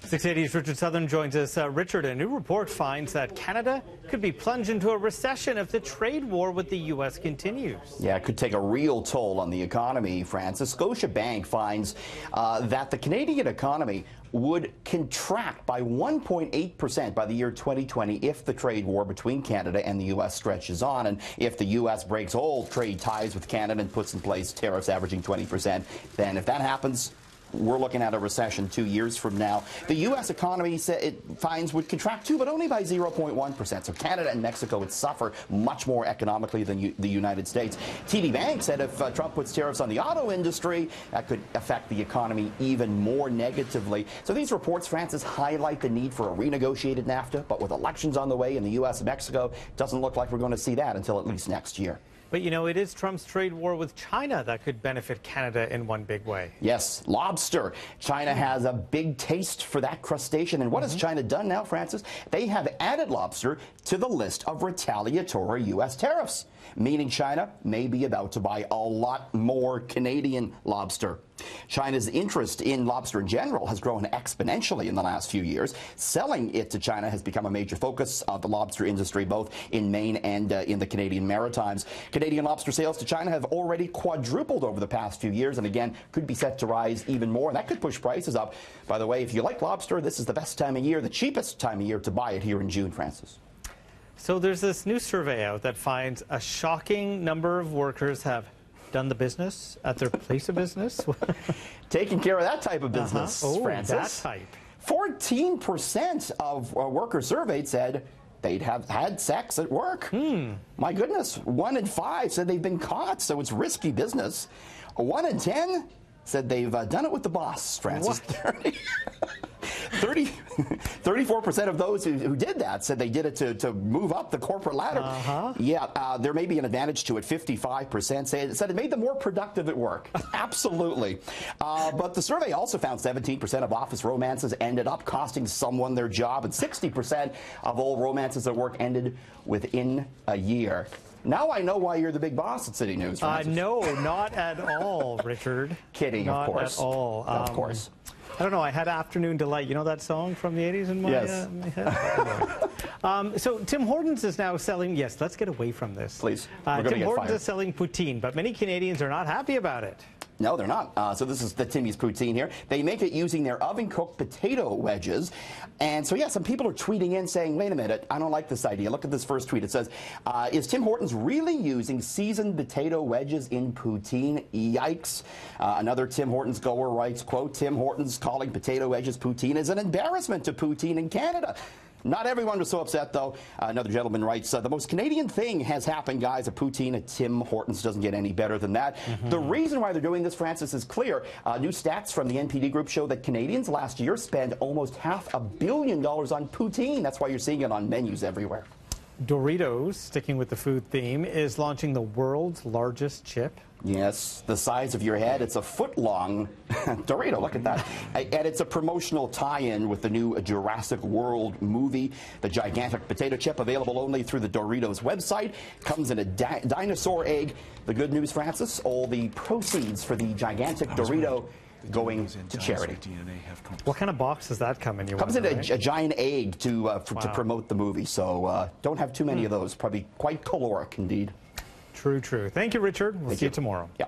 680's Richard Southern joins us. Richard, a new report finds that Canada could be plunged into a recession if the trade war with the U.S. continues. Yeah, it could take a real toll on the economy, Francis. Scotiabank finds that the Canadian economy would contract by 1.8% by the year 2020 if the trade war between Canada and the U.S. stretches on, and if the U.S. breaks all trade ties with Canada and puts in place tariffs averaging 20%. Then if that happens, we're looking at a recession 2 years from now. The U.S. economy, it finds, would contract too, but only by 0.1%. So Canada and Mexico would suffer much more economically than the United States. TD Bank said if Trump puts tariffs on the auto industry, that could affect the economy even more negatively. So these reports, Francis, highlight the need for a renegotiated NAFTA, but with elections on the way in the U.S. and Mexico, it doesn't look like we're going to see that until at least next year. But, you know, it is Trump's trade war with China that could benefit Canada in one big way. Yes, lobster. China has a big taste for that crustacean. And what has China done now, Francis? They have added lobster to the list of retaliatory U.S. tariffs, meaning China may be about to buy a lot more Canadian lobster. China's interest in lobster in general has grown exponentially in the last few years. Selling it to China has become a major focus of the lobster industry, both in Maine and in the Canadian Maritimes. Canadian lobster sales to China have already quadrupled over the past few years and again could be set to rise even more. And that could push prices up. By the way, if you like lobster, this is the best time of year, the cheapest time of year to buy it here in June, Francis. So there's this new survey out that finds a shocking number of workers have done the business at their place of business. Taking care of that type of business, Francis. That type. 14% of workers surveyed said they'd have had sex at work. My goodness, 1 in 5 said they've been caught, so it's risky business. 1 in 10 said they've done it with the boss, Francis. 34% of those who did that said they did it to move up the corporate ladder. Yeah, there may be an advantage to it. 55% said it made them more productive at work. Absolutely. But the survey also found 17% of office romances ended up costing someone their job, and 60% of all romances at work ended within a year. Now I know why you're the big boss at City News, Francis. No, not at all, Richard. Kidding, of course. Not at all. Of course. I don't know. I had Afternoon Delight. You know that song from the 80s in my, my head? So Tim Hortons is now selling, yes, let's get away from this. Please. Tim Hortons is selling poutine, but many Canadians are not happy about it. No, they're not. So this is the Timmy's Poutine here. They make it using their oven-cooked potato wedges. And so, yeah, some people are tweeting in saying, wait a minute, I don't like this idea. Look at this first tweet. It says, is Tim Hortons really using seasoned potato wedges in poutine? Yikes. Another Tim Hortons goer writes, quote, Tim Hortons calling potato wedges poutine is an embarrassment to poutine in Canada. Not everyone was so upset, though. Another gentleman writes, the most Canadian thing has happened, guys. A poutine at Tim Hortons doesn't get any better than that. The reason why they're doing this, Francis, is clear. New stats from the NPD Group show that Canadians last year spent almost $500 million on poutine. That's why you're seeing it on menus everywhere. Doritos, sticking with the food theme, is launching the world's largest chip. Yes, the size of your head. It's a foot-long Dorito. Look at that. And it's a promotional tie-in with the new Jurassic World movie. The gigantic potato chip, available only through the Doritos website, comes in a dinosaur egg. The good news, Francis, all the proceeds for the gigantic Dorito going to charity. What kind of box does that come in? Comes in a giant egg to promote the movie. So don't have too many of those. Probably quite caloric indeed. True, true. Thank you, Richard. We'll see you tomorrow. Yeah.